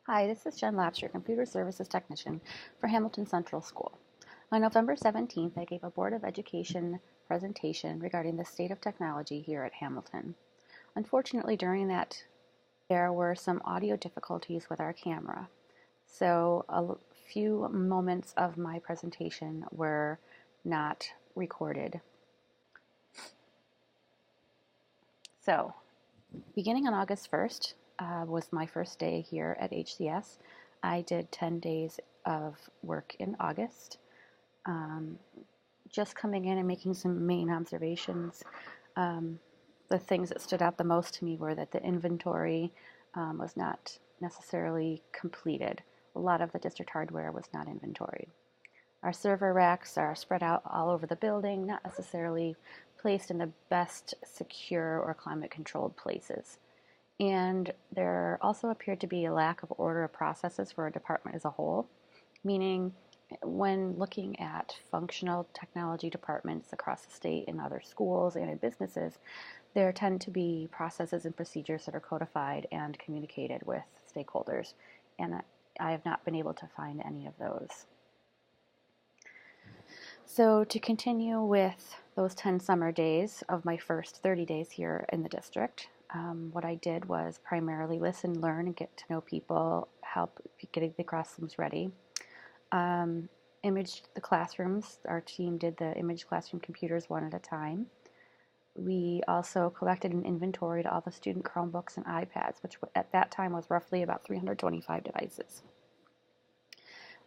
Hi, this is Jen Lapsch, your Computer Services Technician for Hamilton Central School. On November 17th, I gave a Board of Education presentation regarding the state of technology here at Hamilton. Unfortunately, during that, there were some audio difficulties with our camera. So a few moments of my presentation were not recorded. So, beginning on August 1st was my first day here at HCS. I did 10 days of work in August. Just coming in and making some main observations. The things that stood out the most to me were that the inventory was not necessarily completed. A lot of the district hardware was not inventoried. Our server racks are spread out all over the building, not necessarily placed in the best secure or climate controlled places. And there also appeared to be a lack of order of processes for a department as a whole, meaning when looking at functional technology departments across the state in other schools and in businesses, there tend to be processes and procedures that are codified and communicated with stakeholders, and I have not been able to find any of those. So to continue with those 10 summer days of my first 30 days here in the district, what I did was primarily listen, learn, and get to know people, help getting the classrooms ready. Imaged the classrooms. Our team did the image classroom computers one at a time. We also collected and inventoried all the student Chromebooks and iPads, which at that time was roughly about 325 devices.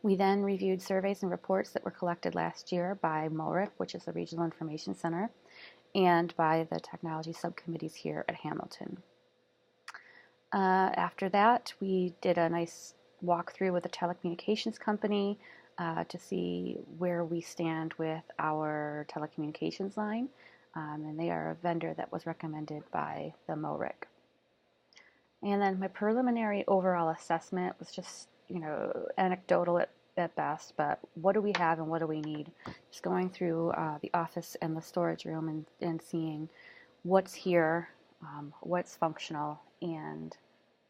We then reviewed surveys and reports that were collected last year by MORIC, which is the Regional Information Center, and by the technology subcommittees here at Hamilton. After that, we did a nice walkthrough with a telecommunications company to see where we stand with our telecommunications line, and they are a vendor that was recommended by the MORIC. And then my preliminary overall assessment was just, anecdotal at best, but what do we have and what do we need? Just going through the office and the storage room and seeing what's here, what's functional, and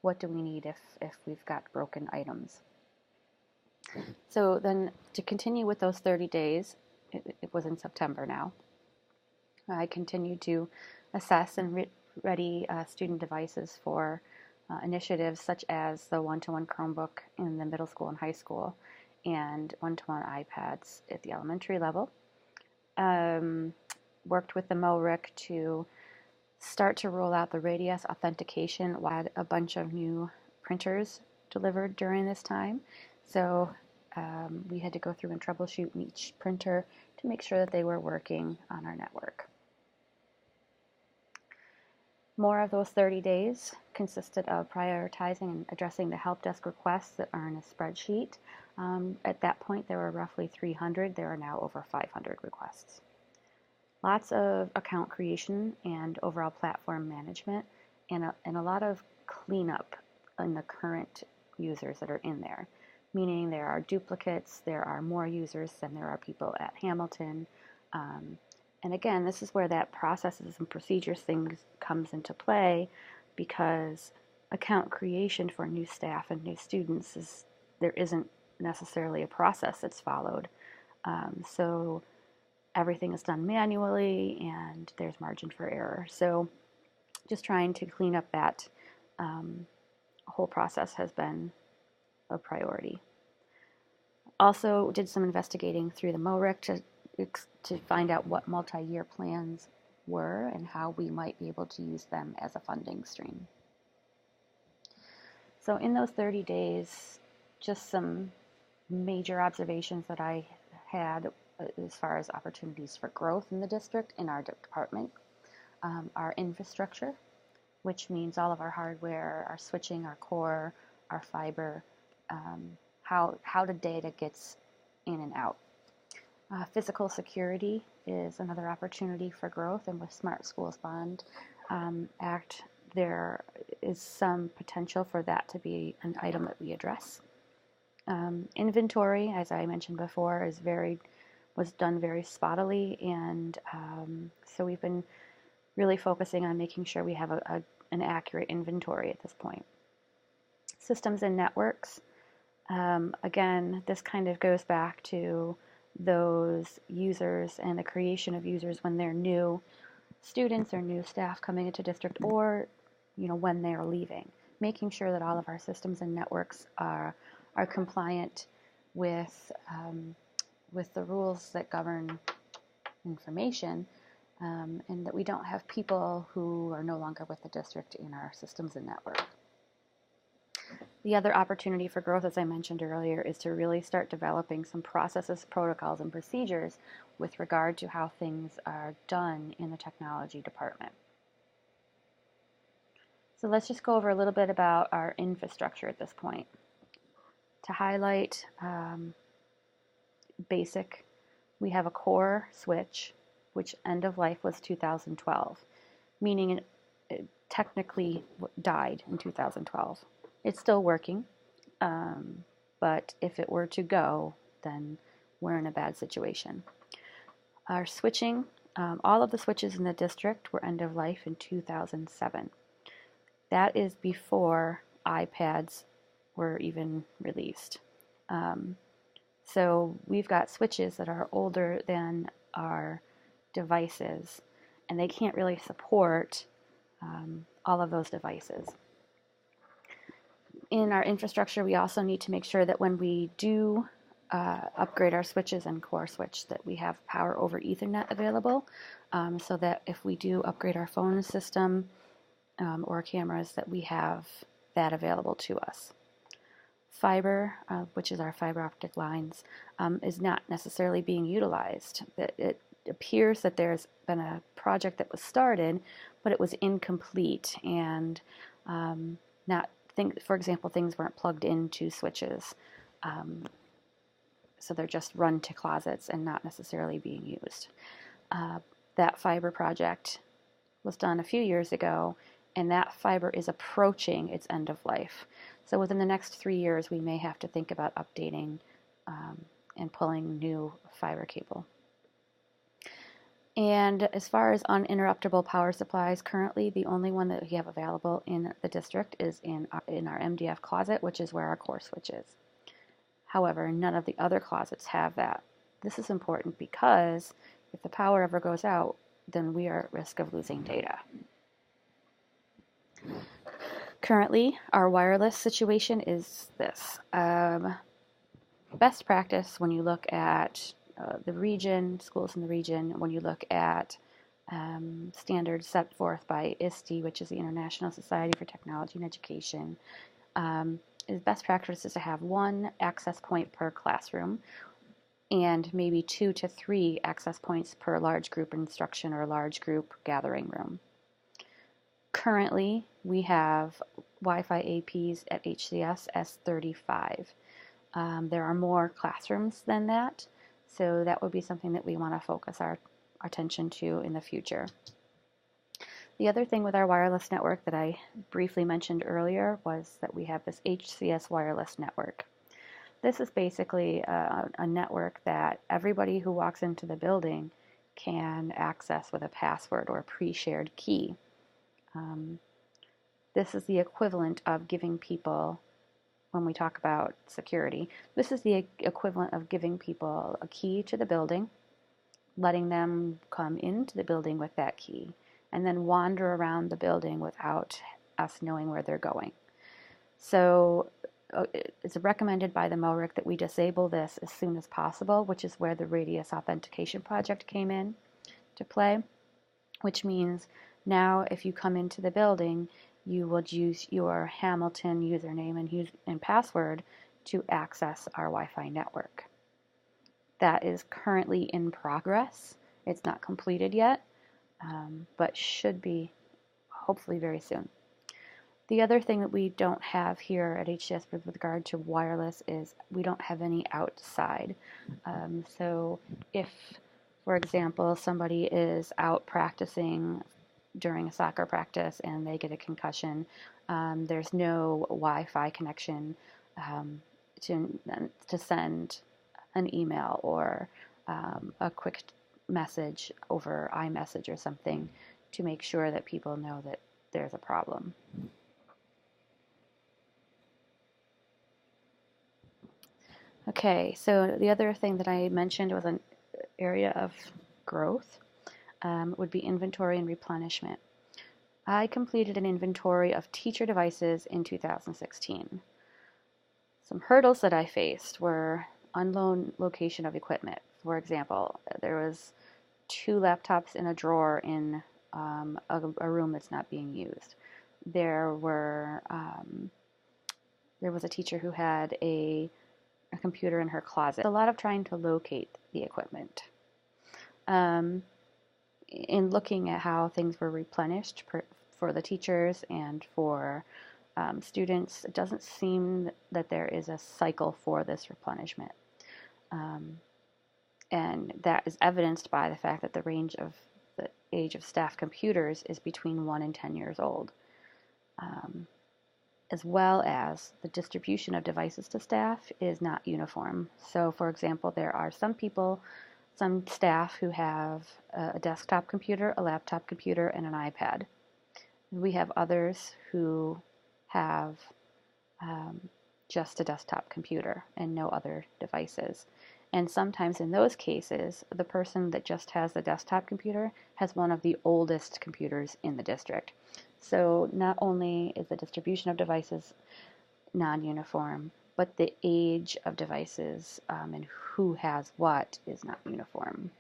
what do we need if we've got broken items. So then to continue with those 30 days, it was in September now, I continued to assess and ready student devices for initiatives such as the one-to-one Chromebook in the middle school and high school and one-to-one iPads at the elementary level. Worked with the MORIC to start to roll out the Radius authentication. We had a bunch of new printers delivered during this time, so we had to go through and troubleshoot each printer to make sure that they were working on our network. More of those 30 days consisted of prioritizing and addressing the help desk requests that are in a spreadsheet. At that point, there were roughly 300. There are now over 500 requests. Lots of account creation and overall platform management, and a lot of cleanup in the current users that are in there, meaning there are duplicates, there are more users than there are people at Hamilton. And again, this is where that processes and procedures thing comes into play, because account creation for new staff and new students there isn't necessarily a process that's followed. So everything is done manually and there's margin for error. So just trying to clean up that whole process has been a priority. Also did some investigating through the MORIC to find out what multi-year plans were and how we might be able to use them as a funding stream. So in those 30 days, just some major observations that I had as far as opportunities for growth in the district, in our department. Our infrastructure, which means all of our hardware, our switching, our core, our fiber, how the data gets in and out. Physical security is another opportunity for growth, and with Smart Schools Bond Act, there is some potential for that to be an item that we address. Inventory, as I mentioned before, was done very spottily, and so we've been really focusing on making sure we have an accurate inventory at this point. Systems and networks. Again, this kind of goes back to those users and the creation of users when they're new students or new staff coming into district, or when they're leaving, making sure that all of our systems and networks are compliant with the rules that govern information, and that we don't have people who are no longer with the district in our systems and network. The other opportunity for growth, as I mentioned earlier, is to really start developing some processes, protocols, and procedures with regard to how things are done in the technology department. So let's just go over a little bit about our infrastructure at this point. To highlight basic, we have a core switch, which end of life was 2012, meaning it technically died in 2012. It's still working, but if it were to go, then we're in a bad situation. Our switching, all of the switches in the district were end of life in 2007. That is before iPads were even released. So we've got switches that are older than our devices, and they can't really support all of those devices. In our infrastructure, we also need to make sure that when we do upgrade our switches and core switch, that we have power over Ethernet available, so that if we do upgrade our phone system or cameras, that we have that available to us. Fiber, which is our fiber optic lines, is not necessarily being utilized. It appears that there's been a project that was started, but it was incomplete, and for example, things weren't plugged into switches, so they're just run to closets and not necessarily being used. That fiber project was done a few years ago, and that fiber is approaching its end of life. So within the next 3 years, we may have to think about updating and pulling new fiber cable. And as far as uninterruptible power supplies, currently the only one that we have available in the district is in our MDF closet, which is where our core switch is. However, none of the other closets have that. This is important because if the power ever goes out, then we are at risk of losing data. Currently, our wireless situation is this. Best practice when you look at the region, schools in the region, when you look at standards set forth by ISTE, which is the International Society for Technology and Education, is best practice is to have one access point per classroom and maybe 2 to 3 access points per large group instruction or large group gathering room. Currently, we have Wi-Fi APs at HCS S35. There are more classrooms than that, so that would be something that we want to focus our attention to in the future. The other thing with our wireless network that I briefly mentioned earlier was that we have this HCS wireless network. This is basically a network that everybody who walks into the building can access with a password or a pre-shared key. This is the equivalent of giving people, when we talk about security, this is the equivalent of giving people a key to the building, letting them come into the building with that key, and then wander around the building without us knowing where they're going. So it's recommended by the MORIC that we disable this as soon as possible, which is where the Radius Authentication Project came in to play, which means now if you come into the building, you will use your Hamilton username and password to access our Wi-Fi network. That is currently in progress. It's not completed yet, but should be hopefully very soon. The other thing that we don't have here at HCS with regard to wireless is we don't have any outside. So if, for example, somebody is out practicing during a soccer practice and they get a concussion, there's no Wi-Fi connection to send an email or a quick message over iMessage or something to make sure that people know that there's a problem. Okay, so the other thing that I mentioned was an area of growth would be inventory and replenishment. I completed an inventory of teacher devices in 2016. Some hurdles that I faced were unknown location of equipment. For example, there was 2 laptops in a drawer in a room that's not being used. There was a teacher who had a computer in her closet. A lot of trying to locate the equipment. In looking at how things were replenished for the teachers and for students, it doesn't seem that there is a cycle for this replenishment. And that is evidenced by the fact that the range of the age of staff computers is between 1 and 10 years old, as well as the distribution of devices to staff is not uniform. So, for example, there are some staff who have a desktop computer, a laptop computer, and an iPad. We have others who have just a desktop computer and no other devices. And sometimes in those cases, the person that just has the desktop computer has one of the oldest computers in the district. So not only is the distribution of devices non-uniform, but the age of devices and who has what is not uniform.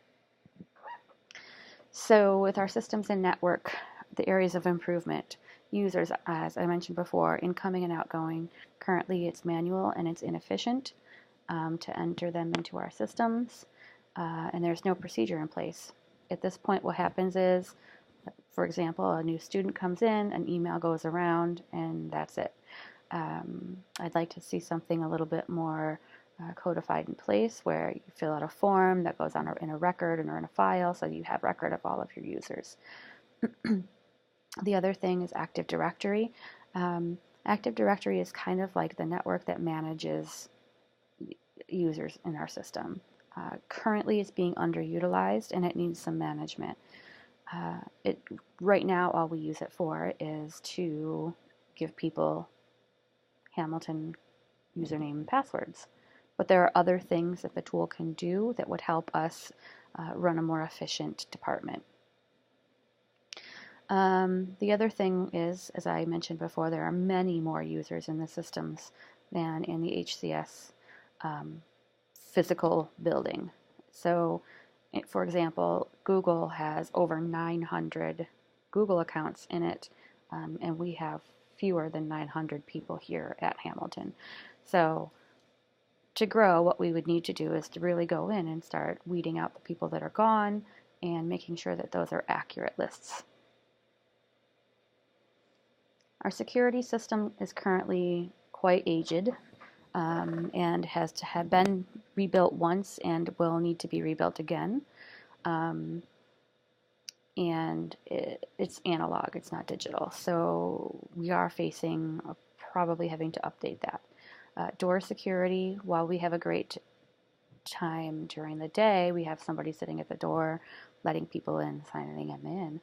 So with our systems and network, the areas of improvement, users, as I mentioned before, incoming and outgoing, currently it's manual and it's inefficient to enter them into our systems, and there's no procedure in place. At this point, what happens is, for example, a new student comes in, an email goes around, and that's it. I'd like to see something a little bit more codified in place where you fill out a form that goes on in a record or in a file so you have record of all of your users. The other thing is Active Directory. Active Directory is kind of like the network that manages users in our system. Currently it's being underutilized and it needs some management. Right now all we use it for is to give people Hamilton username and passwords. But there are other things that the tool can do that would help us run a more efficient department. The other thing is, as I mentioned before, there are many more users in the systems than in the HCS physical building. So, for example, Google has over 900 Google accounts in it, and we have fewer than 900 people here at Hamilton. So to grow, what we would need to do is to really go in and start weeding out the people that are gone and making sure that those are accurate lists. Our security system is currently quite aged and has to have been rebuilt once and will need to be rebuilt again. And it's analog, it's not digital. So we are facing probably having to update that. Door security, while we have a great time during the day, we have somebody sitting at the door, letting people in, signing them in.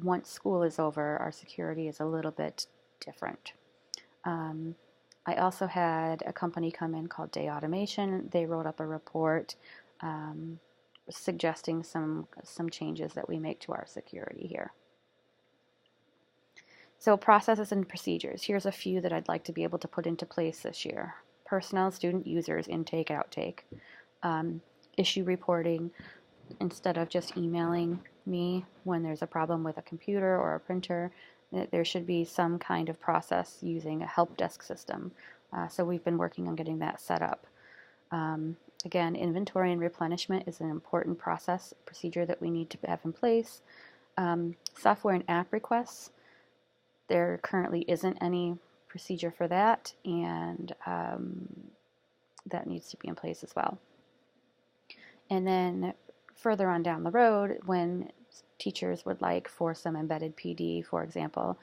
Once school is over, our security is a little bit different. I also had a company come in called Day Automation. They wrote up a report suggesting some changes that we make to our security here. So processes and procedures. Here's a few that I'd like to be able to put into place this year. Personnel, student, users, intake, outtake. Issue reporting. Instead of just emailing me when there's a problem with a computer or a printer, there should be some kind of process using a help desk system. So we've been working on getting that set up. Again, inventory and replenishment is an important procedure that we need to have in place. Software and app requests. There currently isn't any procedure for that, and that needs to be in place as well. And then further on down the road, when teachers would like for some embedded PD, for example,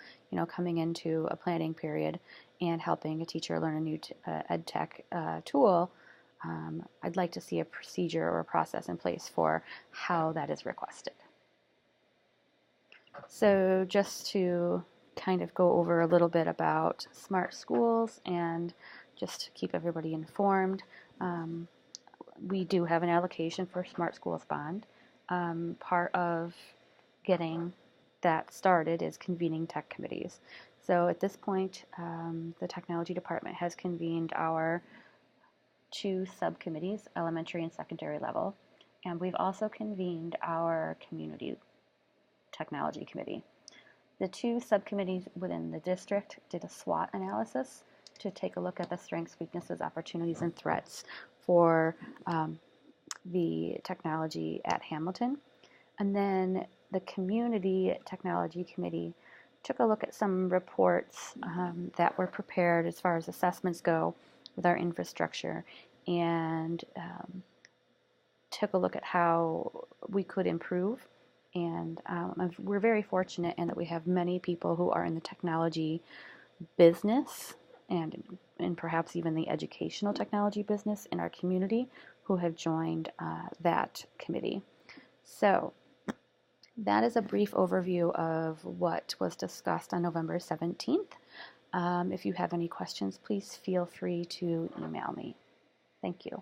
coming into a planning period and helping a teacher learn a new ed tech tool, I'd like to see a procedure or a process in place for how that is requested. So just to kind of go over a little bit about smart schools and just to keep everybody informed. We do have an allocation for Smart Schools Bond. Part of getting that started is convening tech committees. So at this point, the technology department has convened our 2 subcommittees, elementary and secondary level, and we've also convened our community technology committee. The 2 subcommittees within the district did a SWOT analysis to take a look at the strengths, weaknesses, opportunities, and threats for the technology at Hamilton. And then the Community Technology Committee took a look at some reports that were prepared as far as assessments go with our infrastructure, and took a look at how we could improve. And we're very fortunate in that we have many people who are in the technology business and perhaps even the educational technology business in our community who have joined that committee. So that is a brief overview of what was discussed on November 17th. If you have any questions, please feel free to email me. Thank you.